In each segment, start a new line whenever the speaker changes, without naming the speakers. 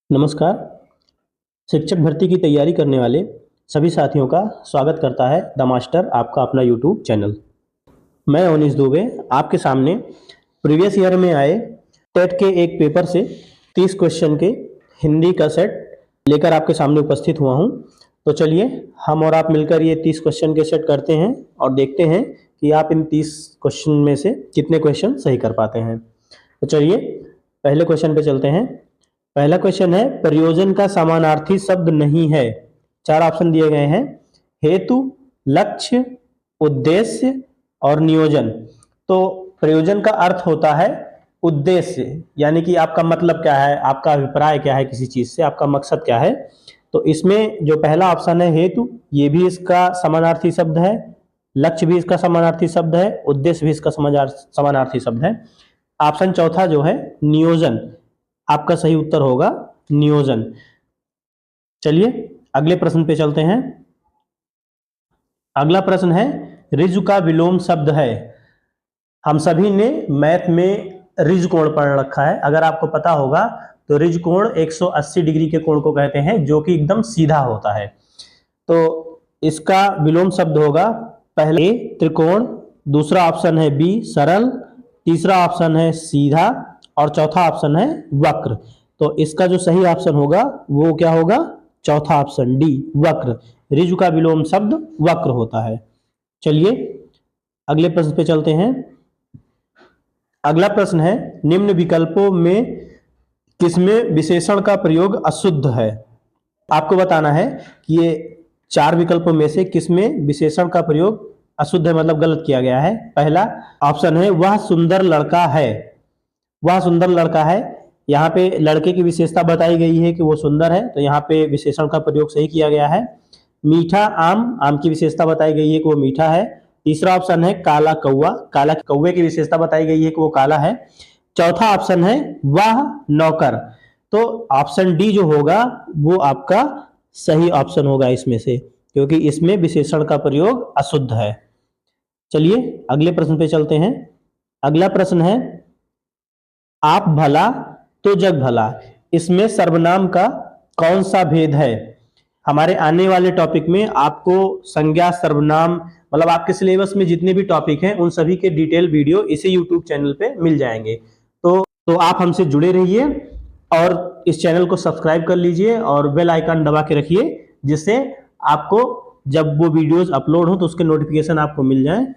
नमस्कार। शिक्षक भर्ती की तैयारी करने वाले सभी साथियों का स्वागत करता है द मास्टर, आपका अपना यूट्यूब चैनल। मैं अवनीश दुबे आपके सामने प्रीवियस ईयर में आए टेट के एक पेपर से 30 क्वेश्चन के हिंदी का सेट लेकर आपके सामने उपस्थित हुआ हूं। तो चलिए हम और आप मिलकर ये 30 क्वेश्चन के सेट करते हैं और देखते हैं कि आप इन 30 क्वेश्चन में से कितने क्वेश्चन सही कर पाते हैं। तो चलिए पहले क्वेश्चन पे चलते हैं। पहला क्वेश्चन है, प्रयोजन का समानार्थी शब्द नहीं है। 4 ऑप्शन दिए गए हैं, हेतु, लक्ष्य, उद्देश्य और नियोजन। तो प्रयोजन का अर्थ होता है उद्देश्य, यानी कि आपका मतलब क्या है, आपका अभिप्राय क्या है किसी चीज से, आपका मकसद क्या है। तो इसमें जो पहला ऑप्शन है हेतु, ये भी इसका समानार्थी शब्द है, लक्ष्य भी इसका समानार्थी शब्द है, उद्देश्य भी इसका समानार्थी शब्द है। ऑप्शन चौथा जो है नियोजन, आपका सही उत्तर होगा नियोजन। चलिए अगले प्रश्न पे चलते हैं। अगला प्रश्न है, ऋजु का विलोम शब्द है। हम सभी ने मैथ में ऋजु कोण पढ़ रखा है। अगर आपको पता होगा तो ऋजु कोण 180 डिग्री के कोण को कहते हैं, जो कि एकदम सीधा होता है। तो इसका विलोम शब्द होगा पहले ए त्रिकोण, दूसरा ऑप्शन है बी सरल, तीसरा ऑप्शन है सीधा और चौथा ऑप्शन है वक्र। तो इसका जो सही ऑप्शन होगा वो क्या होगा, चौथा ऑप्शन डी वक्र। ऋजु का विलोम शब्द वक्र होता है। चलिए अगले प्रश्न पे चलते हैं। अगला प्रश्न है, निम्न विकल्पों में किसमें विशेषण का प्रयोग अशुद्ध है। आपको बताना है कि ये 4 विकल्पों में से किसमें विशेषण का प्रयोग अशुद्ध है, मतलब गलत किया गया है। पहला ऑप्शन है वह सुंदर लड़का है। वह सुंदर लड़का है, यहाँ पे लड़के की विशेषता बताई गई है कि वो सुंदर है, तो यहाँ पे विशेषण का प्रयोग सही किया गया है। मीठा आम, आम की विशेषता बताई गई है कि वो मीठा है। तीसरा ऑप्शन है काला कौवा, काला कौवे की विशेषता बताई गई है कि वो काला है। चौथा ऑप्शन है वह नौकर। तो ऑप्शन डी जो होगा वो आपका सही ऑप्शन होगा इसमें से, क्योंकि इसमें विशेषण का प्रयोग अशुद्ध है। चलिए अगले प्रश्न पे चलते हैं। अगला प्रश्न है, आप भला तो जग भला, इसमें सर्वनाम का कौन सा भेद है। हमारे आने वाले टॉपिक में आपको संज्ञा, सर्वनाम, मतलब आपके सिलेबस में जितने भी टॉपिक हैं उन सभी के डिटेल वीडियो इसी यूट्यूब चैनल पे मिल जाएंगे। तो आप हमसे जुड़े रहिए और इस चैनल को सब्सक्राइब कर लीजिए और बेल आइकन दबा के रखिए, जिससे आपको जब वो वीडियोस अपलोड हो तो उसके नोटिफिकेशन आपको मिल जाए।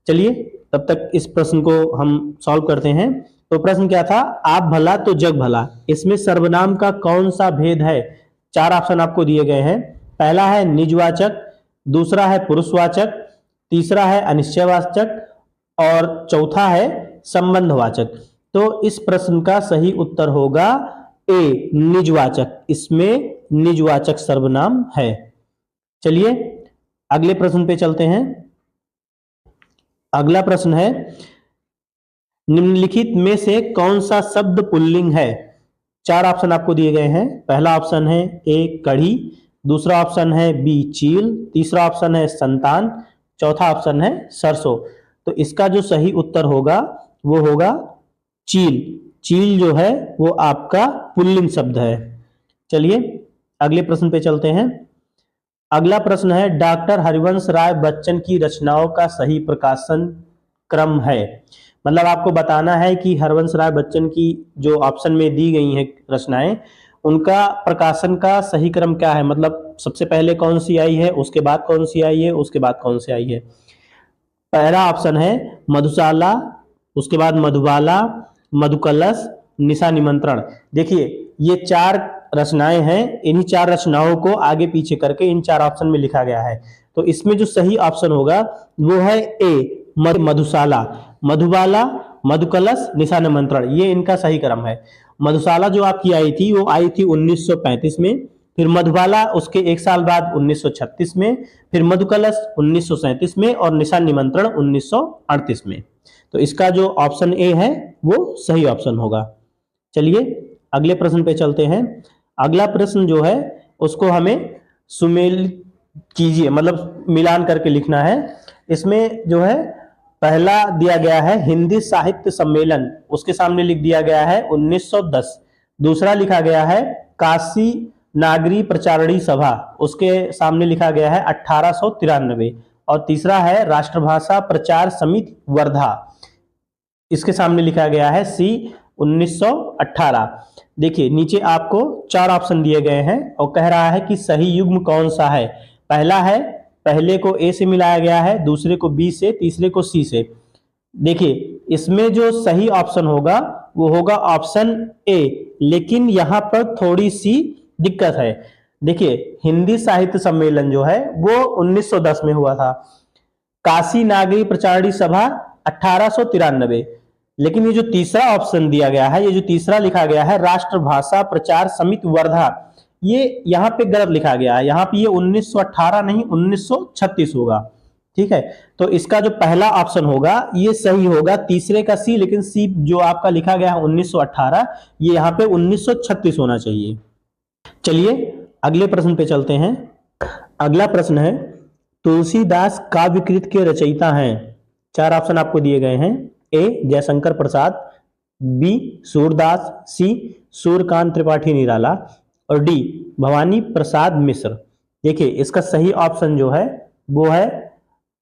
चलिए तब तक इस प्रश्न को हम सॉल्व करते हैं। तो प्रश्न क्या था, आप भला तो जग भला, इसमें सर्वनाम का कौन सा भेद है। 4 ऑप्शन आपको दिए गए हैं। पहला है निजवाचक, दूसरा है पुरुषवाचक, तीसरा है अनिश्चयवाचक और चौथा है संबंधवाचक। तो इस प्रश्न का सही उत्तर होगा ए निजवाचक, इसमें निजवाचक सर्वनाम है। चलिए अगले प्रश्न पे चलते हैं। अगला प्रश्न है, निम्नलिखित में से कौन सा शब्द पुल्लिंग है। 4 ऑप्शन आपको दिए गए हैं। पहला ऑप्शन है ए कढ़ी, दूसरा ऑप्शन है बी चील, तीसरा ऑप्शन है संतान, चौथा ऑप्शन है सरसों। तो इसका जो सही उत्तर होगा वो होगा चील। चील जो है वो आपका पुल्लिंग शब्द है। चलिए अगले प्रश्न पे चलते हैं। अगला प्रश्न है, डॉक्टर हरिवंश राय बच्चन की रचनाओं का सही प्रकाशन क्रम है। मतलब आपको बताना है कि हरिवंश राय बच्चन की जो ऑप्शन में दी गई हैं रचनाएं, उनका प्रकाशन का सही क्रम क्या है, मतलब सबसे पहले कौन सी आई है, उसके बाद कौन सी आई है, उसके बाद कौन सी आई है। पहला ऑप्शन है मधुशाला, उसके बाद मधुबाला, मधुकलश, निशा निमंत्रण। देखिए ये 4 रचनाएं हैं, इन्हीं 4 रचनाओं को आगे पीछे करके इन 4 ऑप्शन में लिखा गया है। तो इसमें जो सही ऑप्शन होगा वो है ए मधुशाला, मधुबाला, मधुकलश, निशा निमंत्रण, ये इनका सही क्रम है। मधुशाला जो आपकी आई थी वो आई थी 1935 में, फिर मधुबाला उसके 1 साल बाद 1936 में, फिर मधुकलश 1937 में और निशा निमंत्रण 1938 में। तो इसका जो ऑप्शन ए है वो सही ऑप्शन होगा। चलिए अगले प्रश्न पे चलते हैं। अगला प्रश्न जो है उसको हमें सुमेल कीजिए, मतलब मिलान करके लिखना है। इसमें जो है पहला दिया गया है हिंदी साहित्य सम्मेलन, उसके सामने लिख दिया गया है 1910। दूसरा लिखा गया है काशी नागरी प्रचारणी सभा, उसके सामने लिखा गया है 1893। और तीसरा है राष्ट्रभाषा प्रचार समिति वर्धा, इसके सामने लिखा गया है सी 1918। देखिए नीचे आपको 4 ऑप्शन दिए गए हैं और कह रहा है कि सही युग्म कौन सा है। पहला है, पहले को ए से मिलाया गया है, दूसरे को बी से, तीसरे को सी से। देखिए इसमें जो सही ऑप्शन होगा वो होगा ऑप्शन ए, लेकिन यहां पर थोड़ी सी दिक्कत है। देखिए हिंदी साहित्य सम्मेलन जो है वो 1910 में हुआ था, काशी नागरी प्रचारणी सभा 1893। लेकिन ये जो तीसरा ऑप्शन दिया गया है, ये जो तीसरा लिखा गया है राष्ट्रभाषा प्रचार समिति वर्धा, ये यहाँ पे गलत लिखा गया है। यहाँ पे ये 1918 नहीं 1936 होगा। ठीक है, तो इसका जो पहला ऑप्शन होगा ये सही होगा, तीसरे का सी, लेकिन सी जो आपका लिखा गया है 1918, ये यहाँ पे 1936 होना चाहिए। चलिए अगले प्रश्न पे चलते हैं। अगला प्रश्न है, तुलसीदास काव्यकृत के रचयिता हैं। 4 ऑप्शन आपको दिए गए हैं। ए जयशंकर प्रसाद, बी सूरदास, सी सूर्यकांत त्रिपाठी निराला और डी भवानी प्रसाद मिश्र। देखिए इसका सही ऑप्शन जो है वो है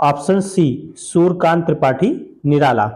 ऑप्शन सी सूर्यकांत त्रिपाठी निराला।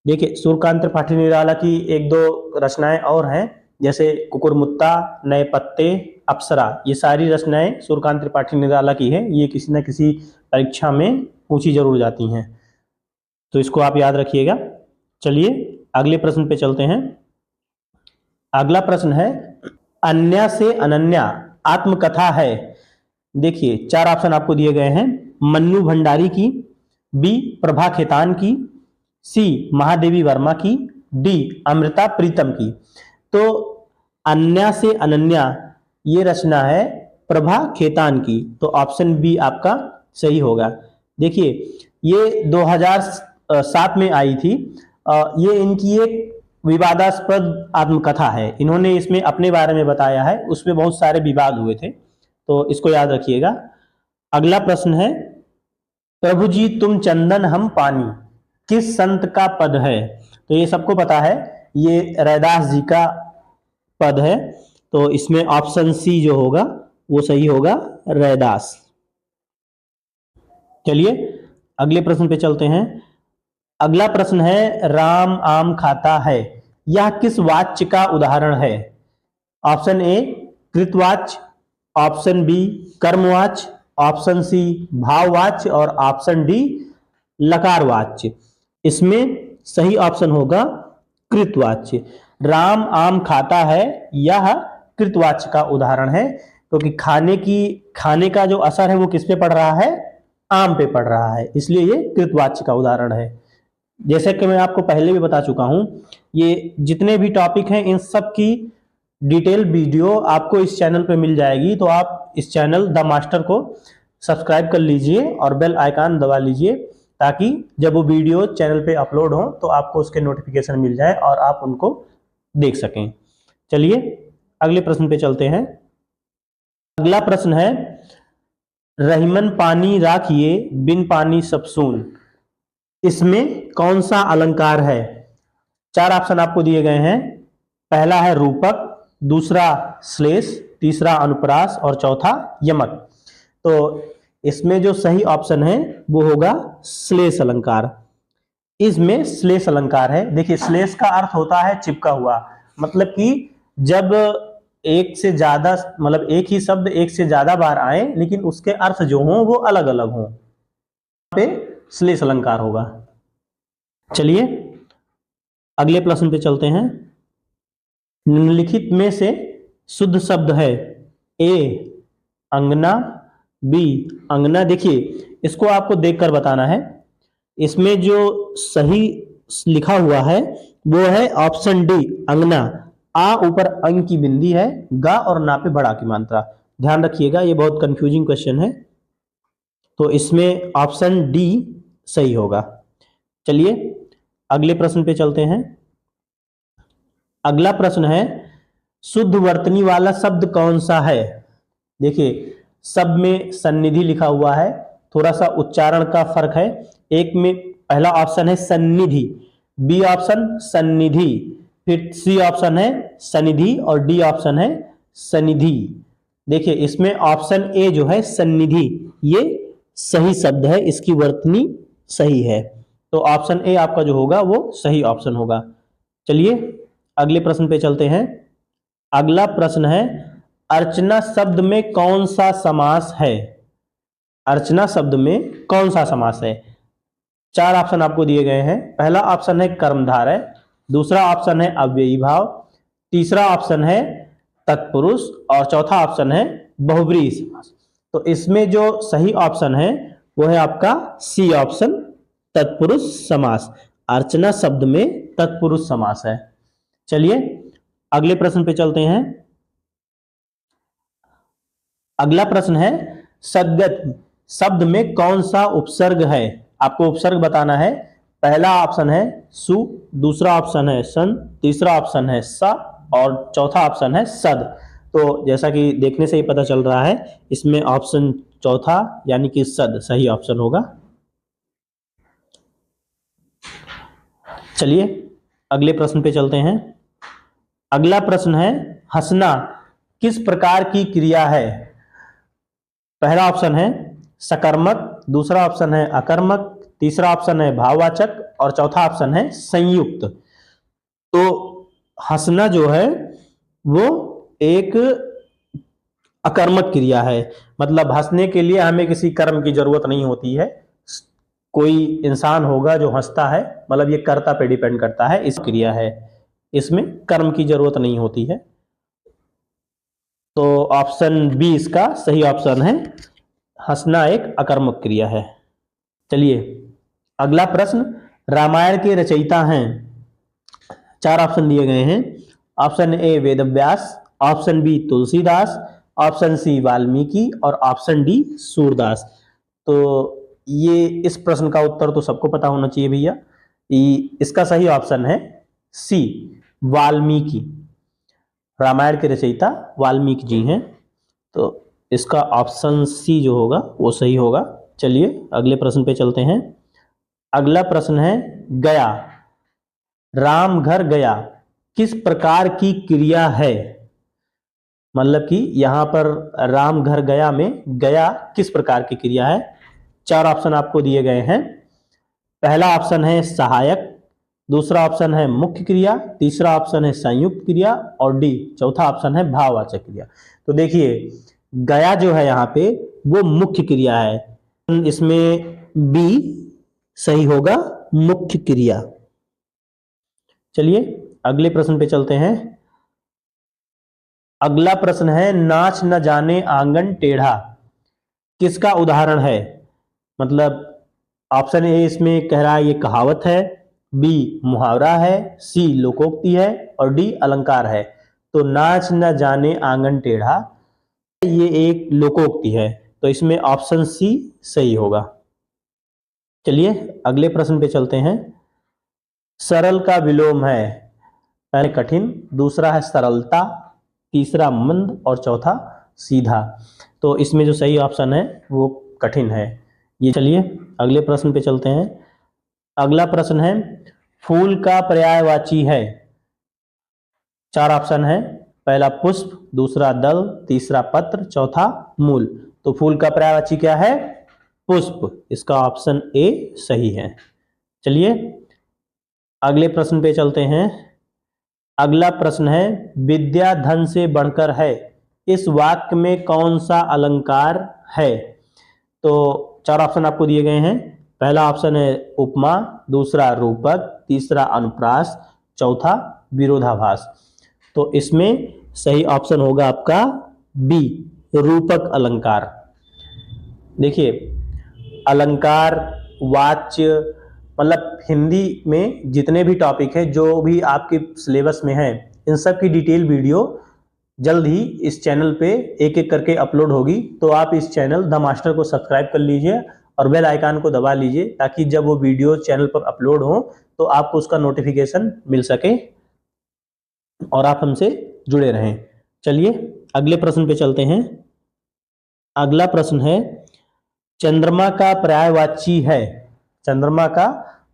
देखिए सूर्यकांत त्रिपाठी निराला की 1-2 रचनाएं और हैं, जैसे कुकुरमुत्ता, नए पत्ते, अप्सरा, ये सारी रचनाएं सूर्यकांत त्रिपाठी निराला की है। ये किसी न किसी परीक्षा में पूछी जरूर जाती हैं, तो इसको आप याद रखिएगा। चलिए अगले प्रश्न पे चलते हैं। अगला प्रश्न है, अन्या से अनन्या आत्मकथा है। देखिए 4 ऑप्शन आपको दिए गए हैं। मन्नू भंडारी की, बी प्रभा खेतान की, सी महादेवी वर्मा की, डी अमृता प्रीतम की। तो अन्या से अनन्या ये रचना है प्रभा खेतान की, तो ऑप्शन बी आपका सही होगा। देखिए ये 2007 में आई थी। ये इनकी एक विवादास्पद आत्मकथा है, इन्होंने इसमें अपने बारे में बताया है, उसमें बहुत सारे विवाद हुए थे, तो इसको याद रखिएगा। अगला प्रश्न है, प्रभु जी तुम चंदन हम पानी किस संत का पद है। तो ये सबको पता है, ये रैदास जी का पद है, तो इसमें ऑप्शन सी जो होगा वो सही होगा, रैदास। चलिए अगले प्रश्न पे चलते हैं। अगला प्रश्न है, राम आम खाता है, यह किस वाच्य का उदाहरण है। ऑप्शन ए कृतवाच्य, ऑप्शन बी कर्मवाच्य, ऑप्शन सी भाववाच्य और ऑप्शन डी लकारवाच्य। इसमें सही ऑप्शन होगा कृतवाच्य। राम आम खाता है, यह कृतवाच्य का उदाहरण है, क्योंकि खाने का जो असर है वो किस पे पड़ रहा है, आम पे पड़ रहा है, इसलिए ये कृतवाच्य का उदाहरण है। जैसे कि मैं आपको पहले भी बता चुका हूं, ये जितने भी टॉपिक हैं इन सब की डिटेल वीडियो आपको इस चैनल पे मिल जाएगी, तो आप इस चैनल द मास्टर को सब्सक्राइब कर लीजिए और बेल आइकन दबा लीजिए, ताकि जब वो वीडियो चैनल पे अपलोड हो तो आपको उसके नोटिफिकेशन मिल जाए और आप उनको देख सकें। चलिए अगले प्रश्न पे चलते हैं। अगला प्रश्न है, रहीमन पानी राखिए बिन पानी सब सून, इसमें कौन सा अलंकार है। 4 ऑप्शन आपको दिए गए हैं। पहला है रूपक, दूसरा श्लेष, तीसरा अनुप्रास और चौथा यमक। तो इसमें जो सही ऑप्शन है वो होगा श्लेष अलंकार। इसमें श्लेष अलंकार है। देखिए श्लेष का अर्थ होता है चिपका हुआ, मतलब कि जब एक से ज्यादा, मतलब एक ही शब्द एक से ज्यादा बार आए लेकिन उसके अर्थ जो हों वो अलग अलग हों, पे श्लेष अलंकार होगा। चलिए अगले प्रश्न पे चलते हैं। निम्नलिखित में से शुद्ध शब्द है। ए अंगना, बी अंगना। देखिए इसको आपको देखकर बताना है। इसमें जो सही लिखा हुआ है वो है ऑप्शन डी अंगना। आ ऊपर अंग की बिंदी है, गा और ना पे बड़ा की मात्रा। ध्यान रखिएगा, ये बहुत कंफ्यूजिंग क्वेश्चन है, तो इसमें ऑप्शन डी सही होगा। चलिए अगले प्रश्न पे चलते हैं। अगला प्रश्न है, शुद्ध वर्तनी वाला शब्द कौन सा है। देखिए सब में सन्निधि लिखा हुआ है, थोड़ा सा उच्चारण का फर्क है। एक में पहला ऑप्शन है सन्निधि, बी ऑप्शन सन्निधि, फिर सी ऑप्शन है सनिधि और डी ऑप्शन है सनिधि। देखिए इसमें ऑप्शन ए जो है सन्निधि, ये सही शब्द है, इसकी वर्तनी सही है। तो ऑप्शन ए आपका जो होगा वो सही ऑप्शन होगा। चलिए अगले प्रश्न पे चलते हैं। अगला प्रश्न है, अर्चना शब्द में कौन सा समास है? अर्चना शब्द में कौन सा समास है? चार ऑप्शन आपको दिए गए हैं। पहला ऑप्शन है कर्मधारय, दूसरा ऑप्शन है अव्ययी भाव, तीसरा ऑप्शन है तत्पुरुष और चौथा ऑप्शन है बहुब्रीहि समास। तो इसमें जो सही ऑप्शन है वो है आपका सी ऑप्शन, तत्पुरुष समास। अर्चना शब्द में तत्पुरुष समास है। चलिए अगले प्रश्न पे चलते हैं। अगला प्रश्न है, सद्गत शब्द में कौन सा उपसर्ग है? आपको उपसर्ग बताना है। पहला ऑप्शन है सु, दूसरा ऑप्शन है सन, तीसरा ऑप्शन है सा और चौथा ऑप्शन है सद। तो जैसा कि देखने से ही पता चल रहा है, इसमें ऑप्शन चौथा यानी कि सद सही ऑप्शन होगा। चलिए अगले प्रश्न पे चलते हैं। अगला प्रश्न है, हंसना किस प्रकार की क्रिया है? पहला ऑप्शन है सकर्मक, दूसरा ऑप्शन है अकर्मक, तीसरा ऑप्शन है भाववाचक और चौथा ऑप्शन है संयुक्त। तो हंसना जो है वो एक अकर्मक क्रिया है, मतलब हंसने के लिए हमें किसी कर्म की जरूरत नहीं होती है। कोई इंसान होगा जो हंसता है, मतलब ये कर्ता पे डिपेंड करता है, इस क्रिया है, इसमें कर्म की जरूरत नहीं होती है। तो ऑप्शन बी इसका सही ऑप्शन है, हंसना एक अकर्मक क्रिया है। चलिए अगला प्रश्न, रामायण के रचयिता हैं। चार ऑप्शन दिए गए हैं। Option A Vedvyas, option B Tulsidas, option C Valmiki और ऑप्शन डी सूरदास। तो ये इस प्रश्न का उत्तर तो सबको पता होना चाहिए भैया। इसका सही ऑप्शन है सी वाल्मीकि। रामायण के रचयिता वाल्मीकि जी हैं, तो इसका ऑप्शन सी जो होगा वो सही होगा। चलिए अगले प्रश्न पे चलते हैं। अगला प्रश्न है, गया, राम घर गया किस प्रकार की क्रिया है? मतलब कि यहां पर राम घर गया में गया किस प्रकार की क्रिया है? चार ऑप्शन आपको दिए गए हैं। पहला ऑप्शन है सहायक, दूसरा ऑप्शन है मुख्य क्रिया, तीसरा ऑप्शन है संयुक्त क्रिया और डी चौथा ऑप्शन है भाववाचक क्रिया। तो देखिए गया जो है यहाँ पे वो मुख्य क्रिया है, इसमें बी सही होगा, मुख्य क्रिया। चलिए अगले प्रश्न पे चलते हैं। अगला प्रश्न है, नाच न जाने आंगन टेढ़ा किसका उदाहरण है? मतलब ऑप्शन ए इसमें कह रहा है ये कहावत है, बी मुहावरा है, सी लोकोक्ति है और डी अलंकार है। तो नाच न जाने आंगन टेढ़ा ये एक लोकोक्ति है, तो इसमें ऑप्शन सी सही होगा। चलिए अगले प्रश्न पे चलते हैं। सरल का विलोम है, पहले कठिन, दूसरा है सरलता, तीसरा मंद और चौथा सीधा। तो इसमें जो सही ऑप्शन है वो कठिन है ये। चलिए अगले प्रश्न पे चलते हैं। अगला प्रश्न है, फूल का पर्यायवाची है। चार ऑप्शन है, पहला पुष्प, दूसरा दल, तीसरा पत्र, चौथा मूल। तो फूल का पर्यायवाची क्या है? पुष्प। इसका ऑप्शन ए सही है। चलिए अगले प्रश्न पे चलते हैं। अगला प्रश्न है, विद्या धन से बढ़कर है इस वाक्य में कौन सा अलंकार है? तो चार ऑप्शन आपको दिए गए हैं। पहला ऑप्शन है उपमा, दूसरा रूपक, तीसरा अनुप्रास, चौथा विरोधाभास। तो इसमें सही ऑप्शन होगा आपका बी रूपक अलंकार। देखिए अलंकार वाच्य, मतलब हिंदी में जितने भी टॉपिक है जो भी आपके सिलेबस में है, इन सब की डिटेल वीडियो जल्द ही इस चैनल पे एक एक करके अपलोड होगी। तो आप इस चैनल द मास्टर को सब्सक्राइब कर लीजिए और बेल आइकन को दबा लीजिए, ताकि जब वो वीडियो चैनल पर अपलोड हो तो आपको उसका नोटिफिकेशन मिल सके और आप हमसे जुड़े रहें। चलिए अगले प्रश्न पे चलते हैं। अगला प्रश्न है, चंद्रमा का पर्यायवाची है। चंद्रमा का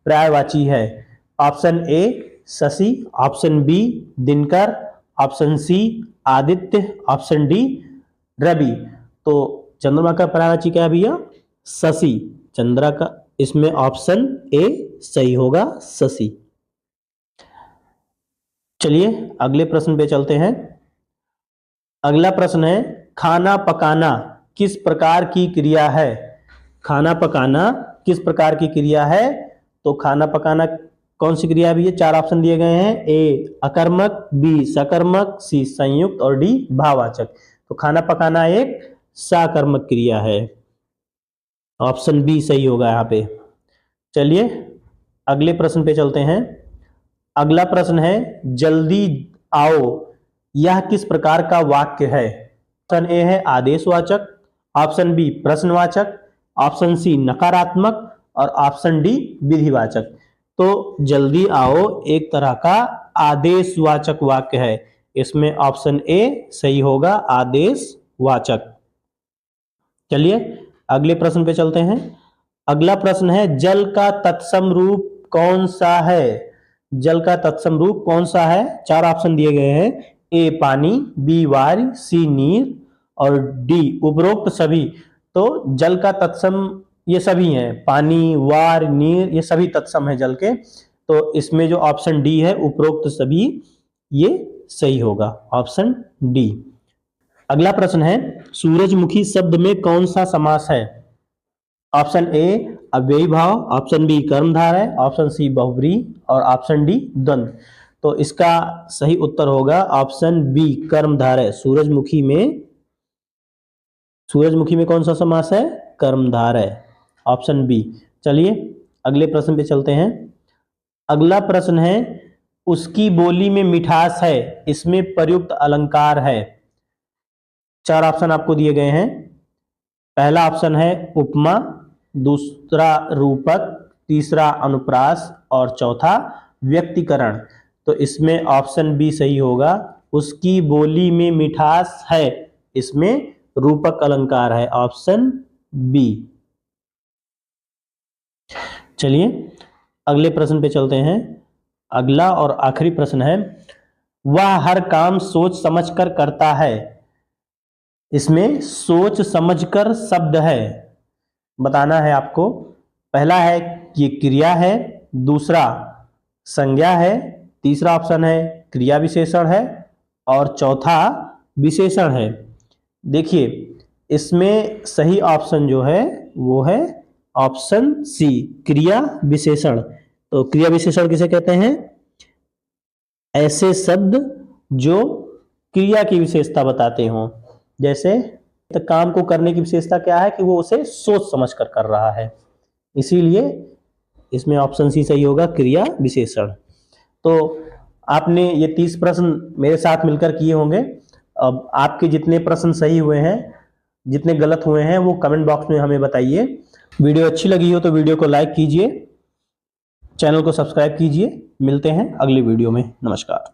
पर्यायवाची है। ऑप्शन ए शशि, ऑप्शन बी दिनकर, ऑप्शन सी आदित्य, ऑप्शन डी रवि। तो चंद्रमा का पर्यायवाची क्या है भैया? शशि। चंद्रा का इसमें ऑप्शन ए सही होगा, शशि। चलिए अगले प्रश्न पे चलते हैं। अगला प्रश्न है खाना पकाना किस प्रकार की क्रिया है? खाना पकाना किस प्रकार की क्रिया है? तो खाना पकाना कौन सी क्रिया भी है? 4 ऑप्शन दिए गए हैं। ए अकर्मक, बी सकर्मक, सी संयुक्त और डी भाववाचक। तो खाना पकाना एक सकर्मक क्रिया है, ऑप्शन बी सही होगा यहाँ पे। चलिए अगले प्रश्न पे चलते हैं। अगला प्रश्न है जल्दी आओ यह किस प्रकार का वाक्य है? ऑप्शन ए है आदेशवाचक, ऑप्शन बी प्रश्नवाचक, ऑप्शन सी नकारात्मक और ऑप्शन डी विधिवाचक। तो जल्दी आओ एक तरह का आदेशवाचक वाक्य है, इसमें ऑप्शन ए सही होगा, आदेशवाचक। चलिए अगले प्रश्न पे चलते हैं। अगला प्रश्न है जल का तत्सम रूप कौन सा है? जल का तत्सम रूप कौन सा है? 4 ऑप्शन दिए गए हैं। ए पानी, बी वायु, सी नीर और डी उपरोक्त सभी। तो जल का तत्सम ये सभी हैं, पानी, वार, नीर, ये सभी तत्सम है जल के। तो इसमें जो ऑप्शन डी है उपरोक्त सभी, ये सही होगा, ऑप्शन डी। अगला प्रश्न है सूरजमुखी शब्द में कौन सा समास है? ऑप्शन ए अव्ययी भाव, ऑप्शन बी कर्मधारय, ऑप्शन सी बहुब्रीहि और ऑप्शन डी द्वंद्व। तो इसका सही उत्तर होगा ऑप्शन बी कर्मधारय। सूरजमुखी में कौन सा समास है? कर्मधारय, ऑप्शन बी। चलिए अगले प्रश्न पे चलते हैं। अगला प्रश्न है उसकी बोली में मिठास है, इसमें प्रयुक्त अलंकार है। 4 ऑप्शन आपको दिए गए हैं। पहला ऑप्शन है उपमा, दूसरा रूपक, तीसरा अनुप्रास और चौथा व्यक्तिकरण। तो इसमें ऑप्शन बी सही होगा, उसकी बोली में मिठास है, इसमें रूपक अलंकार है, ऑप्शन बी। चलिए अगले प्रश्न पे चलते हैं। अगला और आखिरी प्रश्न है वह हर काम सोच समझकर करता है, इसमें सोच समझकर शब्द है, बताना है आपको। पहला है ये क्रिया है, दूसरा संज्ञा है, तीसरा ऑप्शन है क्रिया विशेषण है और चौथा विशेषण है। देखिए इसमें सही ऑप्शन जो है वो है ऑप्शन सी क्रिया विशेषण। तो क्रिया विशेषण किसे कहते हैं? ऐसे शब्द जो क्रिया की विशेषता बताते हों। जैसे तो काम को करने की विशेषता क्या है कि वो उसे सोच समझकर कर रहा है, इसीलिए इसमें ऑप्शन सी सही होगा, क्रिया विशेषण। तो आपने ये 30 प्रश्न मेरे साथ मिलकर किए होंगे। अब आपके जितने प्रश्न सही हुए हैं, जितने गलत हुए हैं, वो कमेंट बॉक्स में हमें बताइए। वीडियो अच्छी लगी हो तो वीडियो को लाइक कीजिए, चैनल को सब्सक्राइब कीजिए। मिलते हैं अगली वीडियो में। नमस्कार।